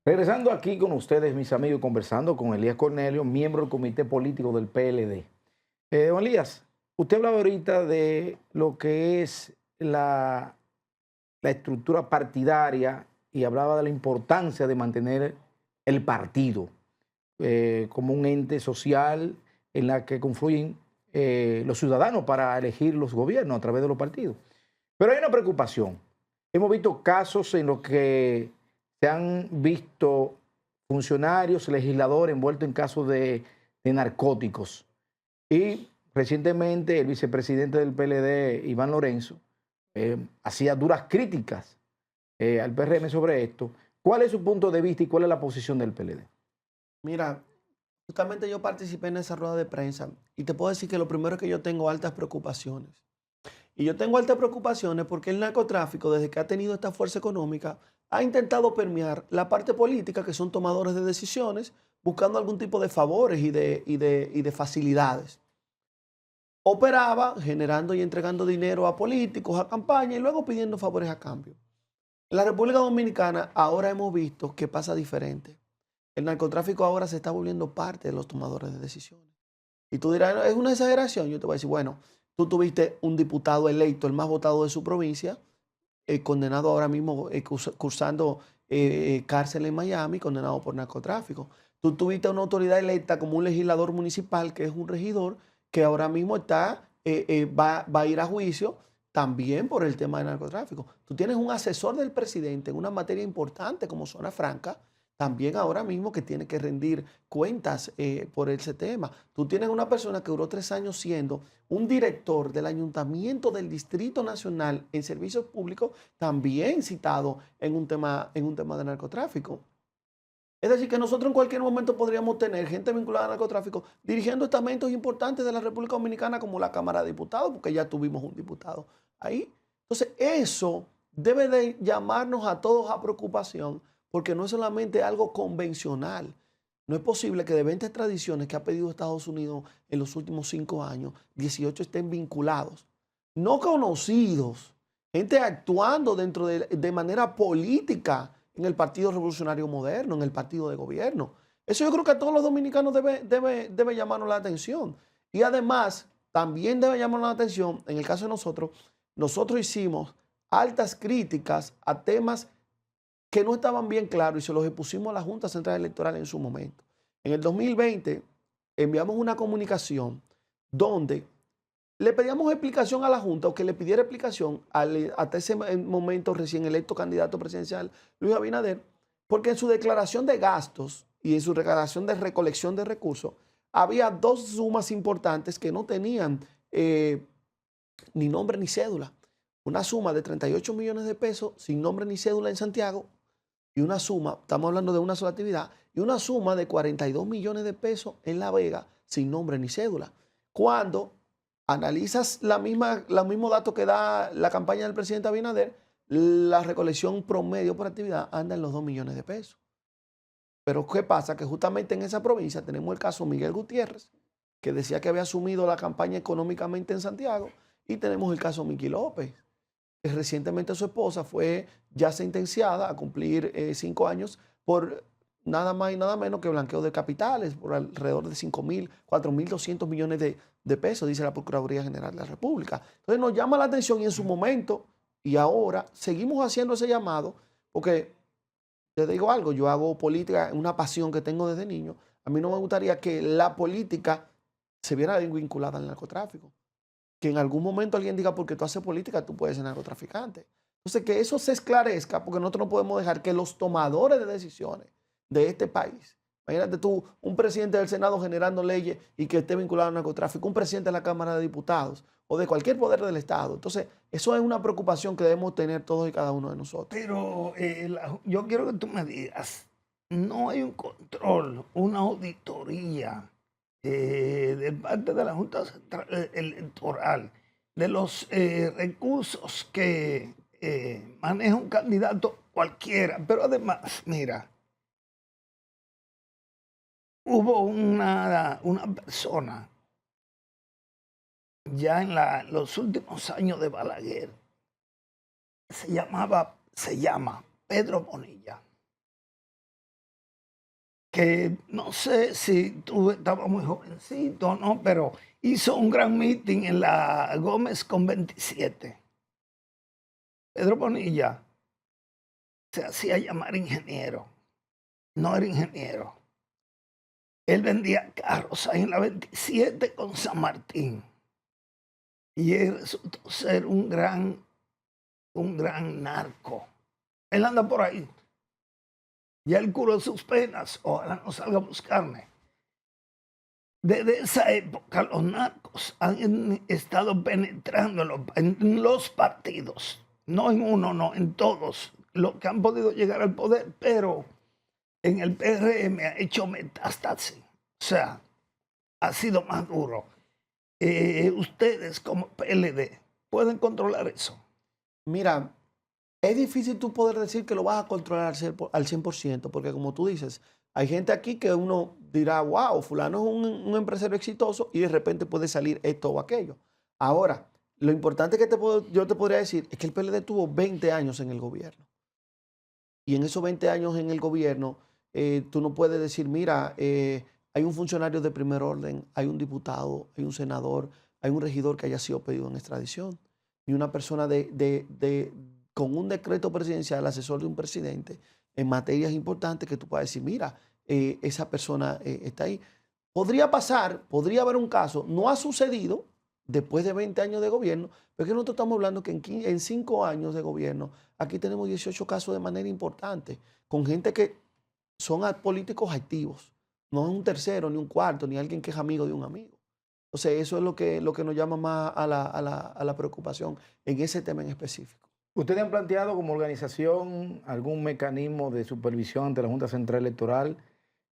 Regresando aquí con ustedes, mis amigos, conversando con Elías Cornelio, miembro del comité político del PLD. Don Elías, usted hablaba ahorita de lo que es la estructura partidaria y hablaba de la importancia de mantener el partido como un ente social en la que confluyen los ciudadanos para elegir los gobiernos a través de los partidos. Pero hay una preocupación. Hemos visto casos en los que se han visto funcionarios, legisladores envueltos en casos de narcóticos. Y recientemente el vicepresidente del PLD, Iván Lorenzo, hacía duras críticas al PRM sobre esto. ¿Cuál es su punto de vista y cuál es la posición del PLD? Mira, justamente yo participé en esa rueda de prensa y te puedo decir que lo primero es que yo tengo altas preocupaciones. Y yo tengo altas preocupaciones porque el narcotráfico, desde que ha tenido esta fuerza económica, ha intentado permear la parte política, que son tomadores de decisiones, buscando algún tipo de favores y de facilidades. Operaba generando y entregando dinero a políticos, a campañas y luego pidiendo favores a cambio. En la República Dominicana ahora hemos visto que pasa diferente. El narcotráfico ahora se está volviendo parte de los tomadores de decisiones. Y tú dirás, es una exageración. Yo te voy a decir, bueno, tú tuviste un diputado electo, el más votado de su provincia, condenado ahora mismo, cursando cárcel en Miami, condenado por narcotráfico. Tú tuviste una autoridad electa como un legislador municipal, que es un regidor, que ahora mismo va a ir a juicio también por el tema del narcotráfico. Tú tienes un asesor del presidente en una materia importante como Zona Franca, también ahora mismo que tiene que rendir cuentas por ese tema. Tú tienes una persona que duró 3 años siendo un director del Ayuntamiento del Distrito Nacional en servicios públicos, también citado en un tema de narcotráfico. Es decir, que nosotros en cualquier momento podríamos tener gente vinculada al narcotráfico dirigiendo estamentos importantes de la República Dominicana como la Cámara de Diputados, porque ya tuvimos un diputado ahí. Entonces, eso debe de llamarnos a todos a preocupación, porque no es solamente algo convencional. No es posible que de 20 extradiciones que ha pedido Estados Unidos en los últimos 5 años, 18 estén vinculados, no conocidos, gente actuando de manera política en el Partido Revolucionario Moderno, en el partido de gobierno. Eso yo creo que a todos los dominicanos debe llamarnos la atención. Y además, también debe llamarnos la atención, en el caso de nosotros hicimos altas críticas a temas que no estaban bien claros y se los expusimos a la Junta Central Electoral en su momento. En el 2020 enviamos una comunicación donde le pedíamos explicación a la Junta o que le pidiera explicación hasta ese momento recién electo candidato presidencial Luis Abinader, porque en su declaración de gastos y en su declaración de recolección de recursos había dos sumas importantes que no tenían ni nombre ni cédula. Una suma de 38 millones de pesos sin nombre ni cédula en Santiago y una suma, estamos hablando de una sola actividad, y una suma de 42 millones de pesos en La Vega sin nombre ni cédula. Cuando analizas los mismos datos que da la campaña del presidente Abinader, la recolección promedio por actividad anda en los 2 millones de pesos. Pero ¿qué pasa? Que justamente en esa provincia tenemos el caso Miguel Gutiérrez, que decía que había asumido la campaña económicamente en Santiago, y tenemos el caso Miki López, que recientemente su esposa fue ya sentenciada a cumplir 5 años por nada más y nada menos que blanqueo de capitales, por alrededor de 4.200 millones de pesos, dice la Procuraduría General de la República. Entonces nos llama la atención y en su momento y ahora seguimos haciendo ese llamado, porque te digo algo, yo hago política, una pasión que tengo desde niño. A mí no me gustaría que la política se viera vinculada al narcotráfico. Que en algún momento alguien diga, porque tú haces política, tú puedes ser narcotraficante. Entonces, que eso se esclarezca, porque nosotros no podemos dejar que los tomadores de decisiones de este país, imagínate tú, un presidente del Senado generando leyes y que esté vinculado al narcotráfico, un presidente de la Cámara de Diputados o de cualquier poder del Estado. Entonces, eso es una preocupación que debemos tener todos y cada uno de nosotros. Pero yo quiero que tú me digas, no hay un control, una auditoría de parte de la Junta Central Electoral de los recursos que maneja un candidato cualquiera. Pero además, mira, hubo una persona ya en los últimos años de Balaguer, se llama Pedro Bonilla. que no sé si tú estabas muy jovencito o no, pero hizo un gran meeting en la Gómez con 27. Pedro Bonilla se hacía llamar ingeniero, no era ingeniero. Él vendía carros ahí en la 27 con San Martín. Y él resultó ser un gran narco. Él anda por ahí. Ya él curó sus penas. Ojalá no salga a buscarme. Desde esa época los narcos han estado penetrando en los partidos. No en uno, no, en todos. Los que han podido llegar al poder, pero en el PRM ha hecho metástasis. O sea, ha sido más duro. Ustedes como PLD pueden controlar eso. Mira, es difícil tú poder decir que lo vas a controlar al 100%, porque como tú dices, hay gente aquí que uno dirá, wow, fulano es un empresario exitoso y de repente puede salir esto o aquello. Ahora, lo importante que yo te podría decir es que el PLD tuvo 20 años en el gobierno. Y en esos 20 años en el gobierno, tú no puedes decir, mira, hay un funcionario de primer orden, hay un diputado, hay un senador, hay un regidor que haya sido pedido en extradición, ni una persona con un decreto presidencial, asesor de un presidente, en materias importantes que tú puedas decir, mira, esa persona está ahí. Podría pasar, podría haber un caso, no ha sucedido después de 20 años de gobierno, pero es que nosotros estamos hablando que en 5 años de gobierno, aquí tenemos 18 casos de manera importante, con gente que son políticos activos, no es un tercero, ni un cuarto, ni alguien que es amigo de un amigo. Entonces, eso es lo que nos llama más a la preocupación en ese tema en específico. ¿Ustedes han planteado como organización algún mecanismo de supervisión ante la Junta Central Electoral?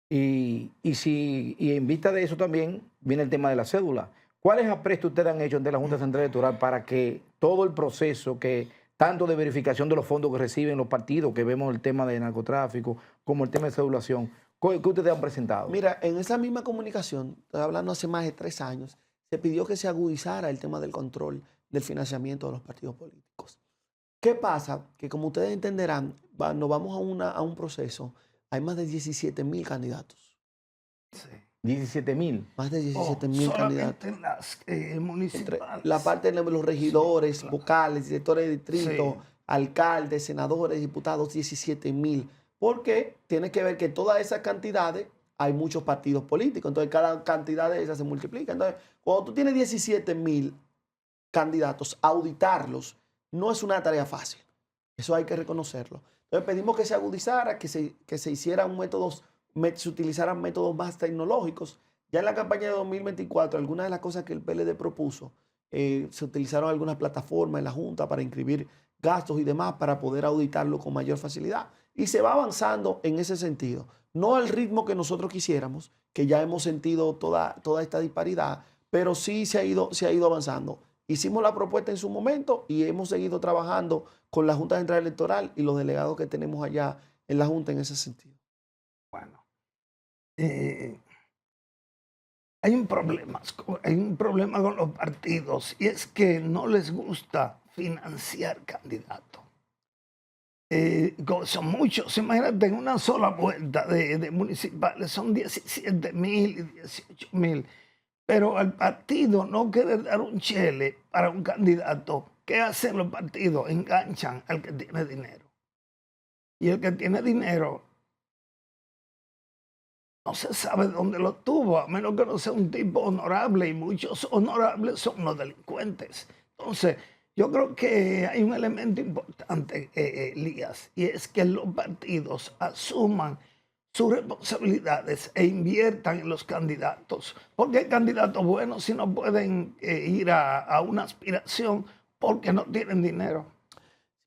Y en vista de eso también viene el tema de la cédula. ¿Cuáles aprestos ustedes han hecho ante la Junta Central Electoral para que todo el proceso, que tanto de verificación de los fondos que reciben los partidos, que vemos el tema de narcotráfico, como el tema de cedulación, qué ustedes han presentado? Mira, en esa misma comunicación, estoy hablando hace más de 3 años, se pidió que se agudizara el tema del control del financiamiento de los partidos políticos. ¿Qué pasa? Que como ustedes entenderán, nos vamos a un proceso. Hay más de 17.000 candidatos. Sí. 17.000. Más de 17.000 candidatos. En las municipales. La parte de los regidores, sí, claro, vocales, directores de distrito, sí, alcaldes, senadores, diputados, 17.000. Porque tiene que ver que todas esas cantidades hay muchos partidos políticos. Entonces, cada cantidad de esas se multiplica. Entonces, cuando tú tienes 17.000 candidatos, auditarlos no es una tarea fácil. Eso hay que reconocerlo. Entonces pedimos que se agudizara, que se hicieran se utilizaran métodos más tecnológicos. Ya en la campaña de 2024, algunas de las cosas que el PLD propuso, se utilizaron algunas plataformas en la Junta para inscribir gastos y demás para poder auditarlo con mayor facilidad. Y se va avanzando en ese sentido. No al ritmo que nosotros quisiéramos, que ya hemos sentido toda esta disparidad, pero sí se ha ido avanzando. Hicimos la propuesta en su momento y hemos seguido trabajando con la Junta Central Electoral y los delegados que tenemos allá en la Junta en ese sentido. Bueno, hay un problema con los partidos y es que no les gusta financiar candidatos. Son muchos, imagínate, en una sola vuelta de municipales son 17.000 y 18.000. Pero al partido no querer dar un chele para un candidato, ¿qué hacen los partidos? Enganchan al que tiene dinero. Y el que tiene dinero no se sabe dónde lo tuvo, a menos que no sea un tipo honorable, y muchos honorables son los delincuentes. Entonces, yo creo que hay un elemento importante, Elías, y es que los partidos asuman sus responsabilidades e inviertan en los candidatos. Porque hay candidatos buenos si no pueden ir a una aspiración porque no tienen dinero.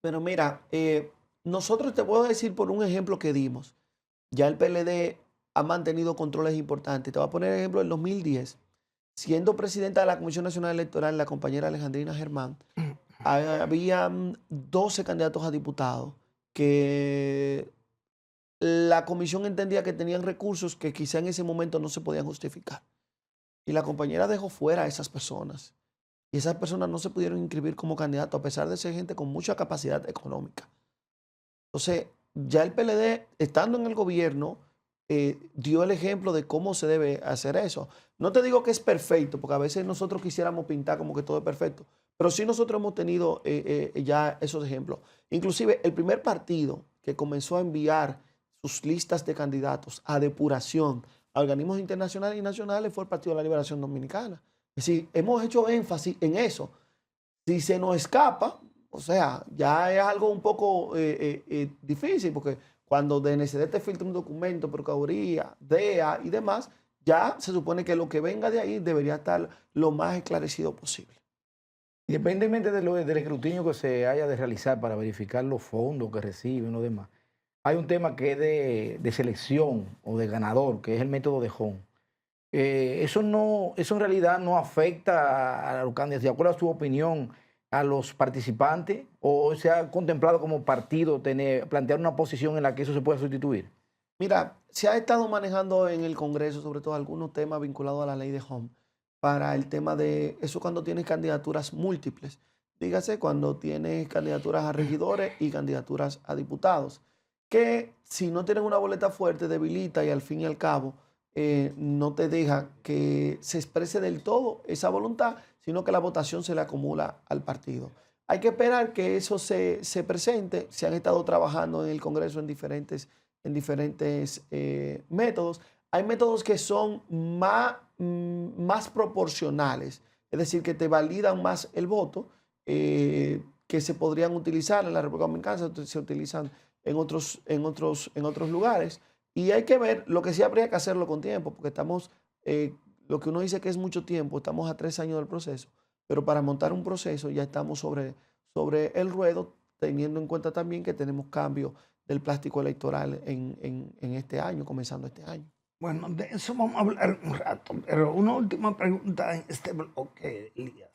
Pero mira, nosotros te puedo decir por un ejemplo que dimos. Ya el PLD ha mantenido controles importantes. Te voy a poner el ejemplo del 2010. Siendo presidenta de la Comisión Nacional Electoral, la compañera Alejandrina Germán, había 12 candidatos a diputados que la comisión entendía que tenían recursos que quizá en ese momento no se podían justificar. Y la compañera dejó fuera a esas personas. Y esas personas no se pudieron inscribir como candidatos a pesar de ser gente con mucha capacidad económica. Entonces, ya el PLD, estando en el gobierno, dio el ejemplo de cómo se debe hacer eso. No te digo que es perfecto, porque a veces nosotros quisiéramos pintar como que todo es perfecto, pero sí nosotros hemos tenido ya esos ejemplos. Inclusive el primer partido que comenzó a enviar sus listas de candidatos a depuración a organismos internacionales y nacionales fue el Partido de la Liberación Dominicana. Es decir, hemos hecho énfasis en eso. Si se nos escapa, o sea, ya es algo un poco difícil, porque cuando DNCD te filtra un documento, Procuraduría, DEA y demás, ya se supone que lo que venga de ahí debería estar lo más esclarecido posible. Independientemente del escrutinio que se haya de realizar para verificar los fondos que reciben los demás, hay un tema que es de selección o de ganador, que es el método de Home. Eso en realidad no afecta a los candidatos. ¿De acuerdo a su opinión a los participantes? ¿O se ha contemplado como partido plantear una posición en la que eso se pueda sustituir? Mira, se ha estado manejando en el Congreso, sobre todo algunos temas vinculados a la ley de Home, para el tema de eso cuando tienes candidaturas múltiples. Dígase cuando tienes candidaturas a regidores y candidaturas a diputados, que si no tienes una boleta fuerte debilita y al fin y al cabo no te deja que se exprese del todo esa voluntad, sino que la votación se le acumula al partido. Hay que esperar que eso se presente. Se han estado trabajando en el Congreso en diferentes métodos. Hay métodos que son más proporcionales, es decir, que te validan más el voto, que se podrían utilizar en la República Dominicana, se utilizan en otros lugares. Y hay que ver, lo que sí habría que hacerlo con tiempo, porque estamos, lo que uno dice que es mucho tiempo, estamos a 3 años del proceso, pero para montar un proceso ya estamos sobre el ruedo, teniendo en cuenta también que tenemos cambio del plástico electoral en este año, comenzando este año. Bueno, de eso vamos a hablar un rato, pero una última pregunta en este bloque, Elías.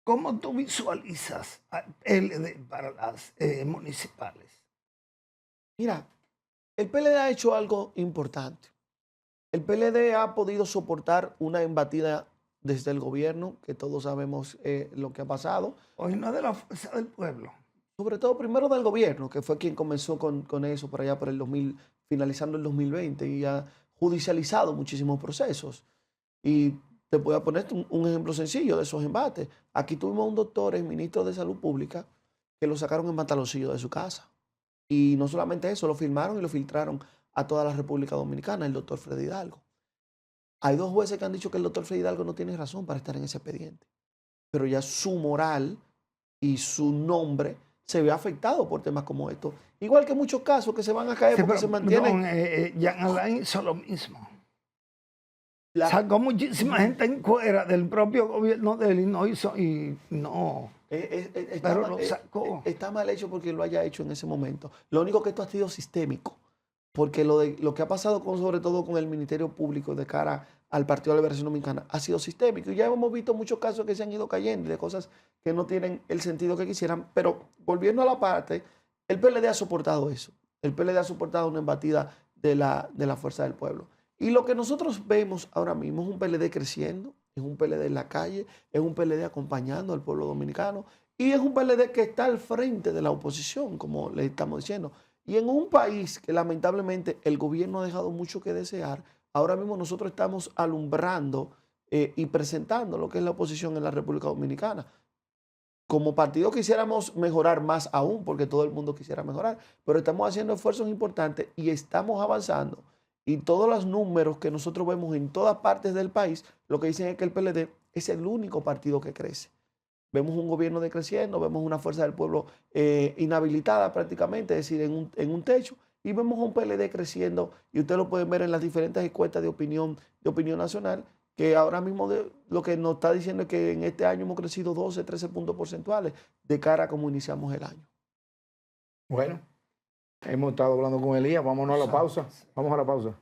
¿Cómo tú visualizas al PLD para las municipales? Mira, el PLD ha hecho algo importante. El PLD ha podido soportar una embatida desde el gobierno, que todos sabemos lo que ha pasado. Hoy no de la fuerza del pueblo. Sobre todo primero del gobierno, que fue quien comenzó con eso por allá por el 2000, finalizando el 2020, y ha judicializado muchísimos procesos. Y te voy a poner un ejemplo sencillo de esos embates. Aquí tuvimos un doctor, el ministro de Salud Pública, que lo sacaron en pantaloncillo de su casa. Y no solamente eso, lo filmaron y lo filtraron a toda la República Dominicana, el doctor Freddy Hidalgo. Hay 2 jueces que han dicho que el doctor Freddy Hidalgo no tiene razón para estar en ese expediente. Pero ya su moral y su nombre se ve afectado por temas como estos. Igual que muchos casos que se van a caer porque se mantienen. Jean Alain hizo lo mismo. Sacó muchísima gente en cuera del propio gobierno de él y no hizo, pero lo sacó. Está mal hecho porque lo haya hecho en ese momento. Lo único que esto ha sido sistémico, porque lo que ha pasado sobre todo con el Ministerio Público de cara al Partido de la Liberación Dominicana ha sido sistémico. Y ya hemos visto muchos casos que se han ido cayendo de cosas que no tienen el sentido que quisieran. Pero volviendo a la parte, el PLD ha soportado eso. El PLD ha soportado una embatida de la fuerza del pueblo. Y lo que nosotros vemos ahora mismo es un PLD creciendo, es un PLD en la calle, es un PLD acompañando al pueblo dominicano y es un PLD que está al frente de la oposición, como le estamos diciendo. Y en un país que lamentablemente el gobierno ha dejado mucho que desear, ahora mismo nosotros estamos alumbrando y presentando lo que es la oposición en la República Dominicana. Como partido quisiéramos mejorar más aún, porque todo el mundo quisiera mejorar, pero estamos haciendo esfuerzos importantes y estamos avanzando. Y todos los números que nosotros vemos en todas partes del país, lo que dicen es que el PLD es el único partido que crece. Vemos un gobierno decreciendo, vemos una fuerza del pueblo inhabilitada prácticamente, es decir, en un techo, y vemos un PLD creciendo, y ustedes lo pueden ver en las diferentes encuestas de opinión nacional, que ahora mismo lo que nos está diciendo es que en este año hemos crecido 12, 13 puntos porcentuales de cara a cómo iniciamos el año. Bueno. Hemos estado hablando con Elías, vámonos a la pausa. Vamos a la pausa.